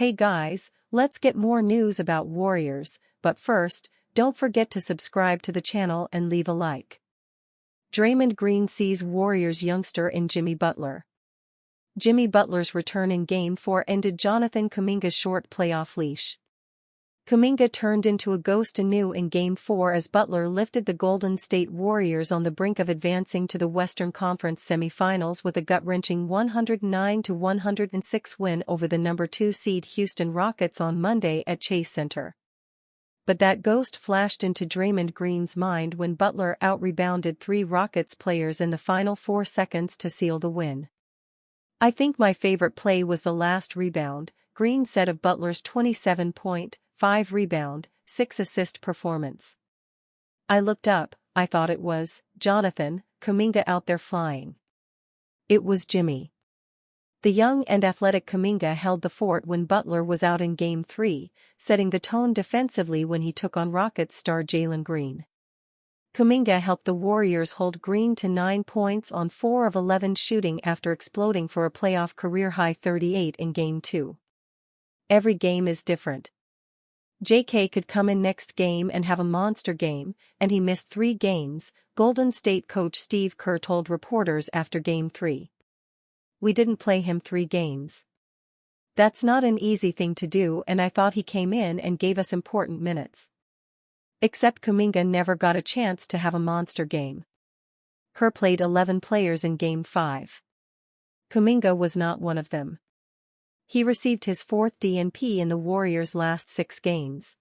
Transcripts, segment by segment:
Hey guys, let's get more news about Warriors, but first, don't forget to subscribe to the channel and leave a like. Draymond Green sees Warriors youngster in Jimmy Butler. Jimmy Butler's return in Game 4 ended Jonathan Kuminga's short playoff leash. Kuminga turned into a ghost anew in Game 4 as Butler lifted the Golden State Warriors on the brink of advancing to the Western Conference semifinals with a gut-wrenching 109-106 win over the number 2 seed Houston Rockets on Monday at Chase Center. But that ghost flashed into Draymond Green's mind when Butler out-rebounded 3 Rockets players in the final 4 seconds to seal the win. "I think my favorite play was the last rebound," Green said of Butler's 27-point, 5-rebound, 6-assist performance. "I looked up, I thought it was Jonathan Kuminga out there flying. It was Jimmy." The young and athletic Kuminga held the fort when Butler was out in Game 3, setting the tone defensively when he took on Rockets star Jalen Green. Kuminga helped the Warriors hold Green to 9 points on 4 of 11 shooting after exploding for a playoff career-high 38 in Game 2. "Every game is different. JK could come in next game and have a monster game, and he missed 3 games," Golden State coach Steve Kerr told reporters after Game 3. "We didn't play him 3 games. That's not an easy thing to do, and I thought he came in and gave us important minutes." Except Kuminga never got a chance to have a monster game. Kerr played 11 players in Game 5. Kuminga was not one of them. He received his 4th DNP in the Warriors' last 6 games.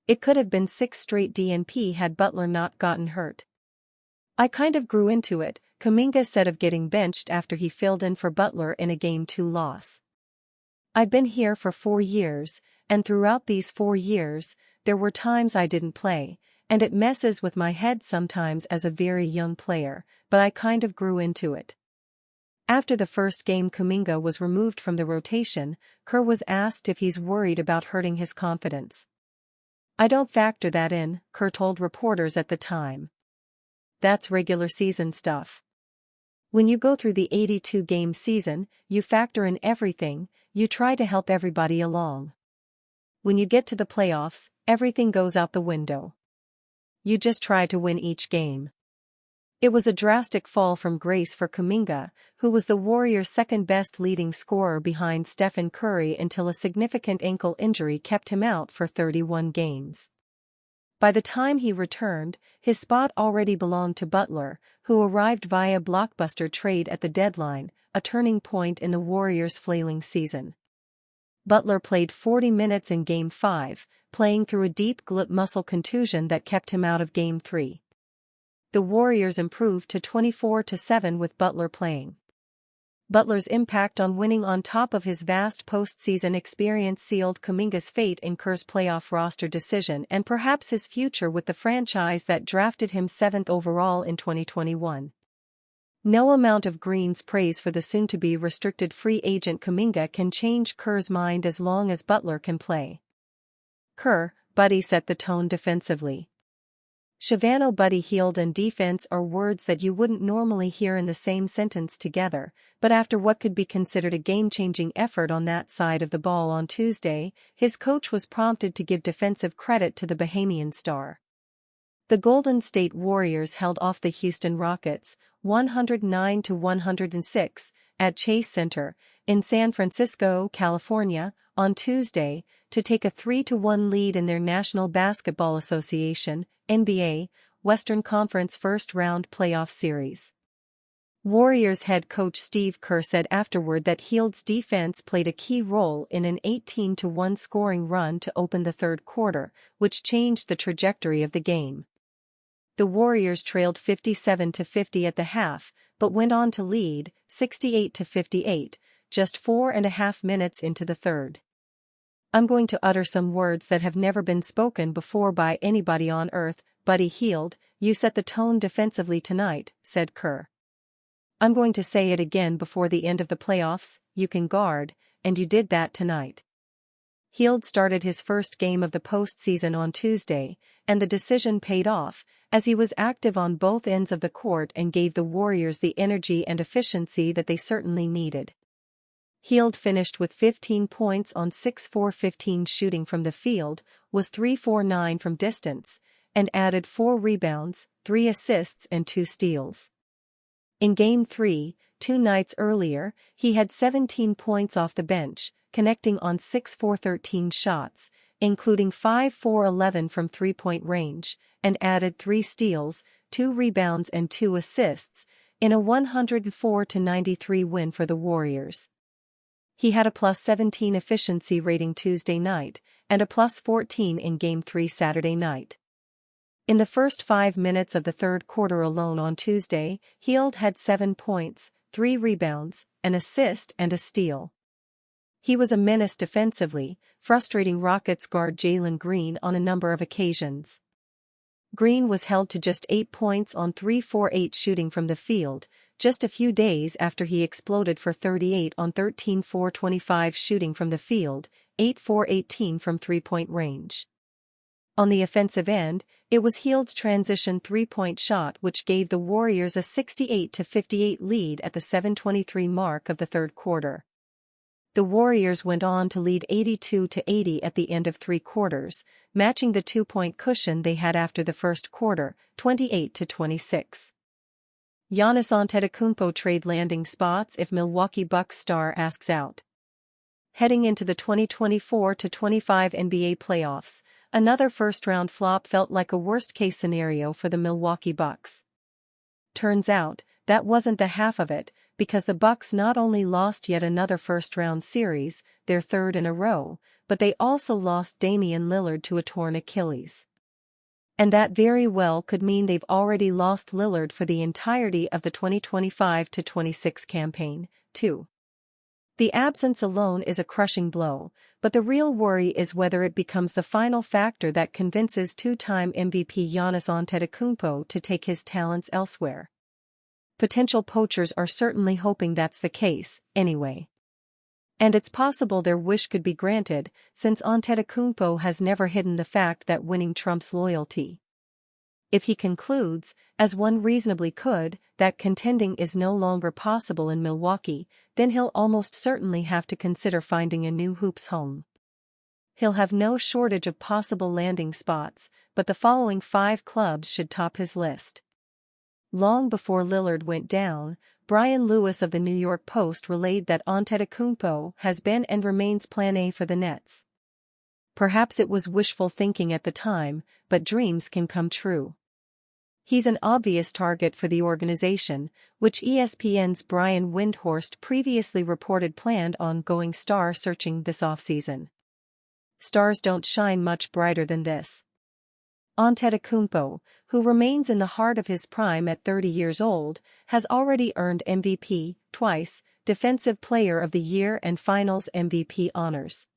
It could have been 6 straight DNP had Butler not gotten hurt. "I kind of grew into it," Kuminga said of getting benched after he filled in for Butler in a Game 2 loss. "I've been here for 4 years, and throughout these 4 years, there were times I didn't play, and it messes with my head sometimes as a very young player, but I kind of grew into it." After the first game Kuminga was removed from the rotation, Kerr was asked if he's worried about hurting his confidence. "I don't factor that in," Kerr told reporters at the time. "That's regular season stuff. When you go through the 82-game season, you factor in everything, you try to help everybody along. When you get to the playoffs, everything goes out the window. You just try to win each game." It was a drastic fall from grace for Kuminga, who was the Warriors' second-best leading scorer behind Stephen Curry until a significant ankle injury kept him out for 31 games. By the time he returned, his spot already belonged to Butler, who arrived via blockbuster trade at the deadline, a turning point in the Warriors' flailing season. Butler played 40 minutes in Game 5, playing through a deep glute muscle contusion that kept him out of Game 3. The Warriors improved to 24-7 with Butler playing. Butler's impact on winning on top of his vast postseason experience sealed Kuminga's fate in Kerr's playoff roster decision and perhaps his future with the franchise that drafted him 7th overall in 2021. No amount of Green's praise for the soon-to-be restricted free agent Kuminga can change Kerr's mind as long as Butler can play. Kerr, Buddy set the tone defensively. Shavano Buddy healed and defense are words that you wouldn't normally hear in the same sentence together, but after what could be considered a game-changing effort on that side of the ball on Tuesday, his coach was prompted to give defensive credit to the Bahamian star. The Golden State Warriors held off the Houston Rockets, 109-106, at Chase Center, in San Francisco, California, on Tuesday, to take a 3-1 lead in their National Basketball Association, NBA, Western Conference first-round playoff series. Warriors head coach Steve Kerr said afterward that Hield's defense played a key role in an 18-1 scoring run to open the third quarter, which changed the trajectory of the game. The Warriors trailed 57-50 at the half, but went on to lead, 68-58, just 4.5 minutes into the third. "I'm going to utter some words that have never been spoken before by anybody on earth, Buddy Hield, you set the tone defensively tonight," said Kerr. "I'm going to say it again before the end of the playoffs, you can guard, and you did that tonight." Hield started his first game of the postseason on Tuesday, and the decision paid off, as he was active on both ends of the court and gave the Warriors the energy and efficiency that they certainly needed. Hield finished with 15 points on 6-4-15 shooting from the field, was 3-for-9 from distance, and added 4 rebounds, 3 assists and 2 steals. In Game 3, 2 nights earlier, he had 17 points off the bench, connecting on 6-for-13 shots, including 5-for-11 from three-point range, and added 3 steals, 2 rebounds and 2 assists, in a 104-93 win for the Warriors. He had a +17 efficiency rating Tuesday night, and a +14 in Game 3 Saturday night. In the first 5 minutes of the third quarter alone on Tuesday, Hield had 7 points, 3 rebounds, an assist and a steal. He was a menace defensively, frustrating Rockets guard Jalen Green on a number of occasions. Green was held to just 8 points on 3-for-8 shooting from the field, just a few days after he exploded for 38 on 13-for-25 shooting from the field, 8-for-18 from three-point range. On the offensive end, it was Hield's transition three-point shot which gave the Warriors a 68-58 lead at the 7:23 mark of the third quarter. The Warriors went on to lead 82-80 at the end of 3 quarters, matching the 2-point cushion they had after the first quarter, 28-26. Giannis Antetokounmpo trade landing spots if Milwaukee Bucks star asks out. Heading into the 2024-25 NBA playoffs, another first-round flop felt like a worst-case scenario for the Milwaukee Bucks. Turns out, that wasn't the half of it, because the Bucks not only lost yet another first-round series, their third in a row, but they also lost Damian Lillard to a torn Achilles. And that very well could mean they've already lost Lillard for the entirety of the 2025-26 campaign, too. The absence alone is a crushing blow, but the real worry is whether it becomes the final factor that convinces two-time MVP Giannis Antetokounmpo to take his talents elsewhere. Potential poachers are certainly hoping that's the case, anyway. And it's possible their wish could be granted, since Antetokounmpo has never hidden the fact that winning trumps loyalty. If he concludes, as one reasonably could, that contending is no longer possible in Milwaukee, then he'll almost certainly have to consider finding a new hoops home. He'll have no shortage of possible landing spots, but the following 5 clubs should top his list. Long before Lillard went down, Brian Lewis of the New York Post relayed that Antetokounmpo has been and remains Plan A for the Nets. Perhaps it was wishful thinking at the time, but dreams can come true. He's an obvious target for the organization, which ESPN's Brian Windhorst previously reported planned on going star searching this offseason. Stars don't shine much brighter than this. Antetokounmpo, who remains in the heart of his prime at 30 years old, has already earned MVP twice, Defensive Player of the Year and Finals MVP honors.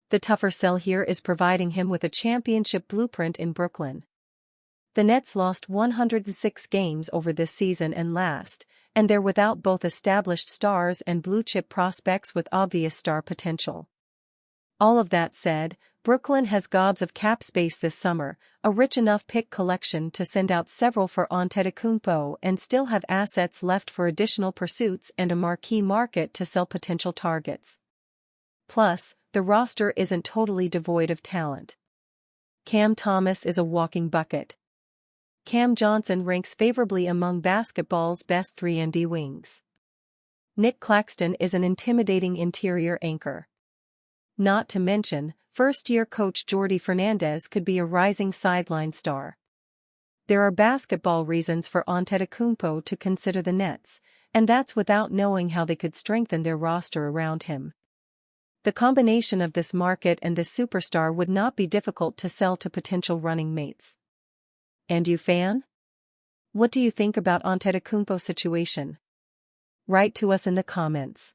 The tougher sell here is providing him with a championship blueprint in Brooklyn. The Nets lost 106 games over this season and last, and they're without both established stars and blue-chip prospects with obvious star potential. All of that said, Brooklyn has gobs of cap space this summer, a rich enough pick collection to send out several for Antetokounmpo and still have assets left for additional pursuits and a marquee market to sell potential targets. Plus, the roster isn't totally devoid of talent. Cam Thomas is a walking bucket. Cam Johnson ranks favorably among basketball's best 3-and-D wings. Nick Claxton is an intimidating interior anchor. Not to mention, first-year coach Jordi Fernandez could be a rising sideline star. There are basketball reasons for Antetokounmpo to consider the Nets, and that's without knowing how they could strengthen their roster around him. The combination of this market and this superstar would not be difficult to sell to potential running mates. And you, fan? What do you think about Antetokounmpo's situation? Write to us in the comments.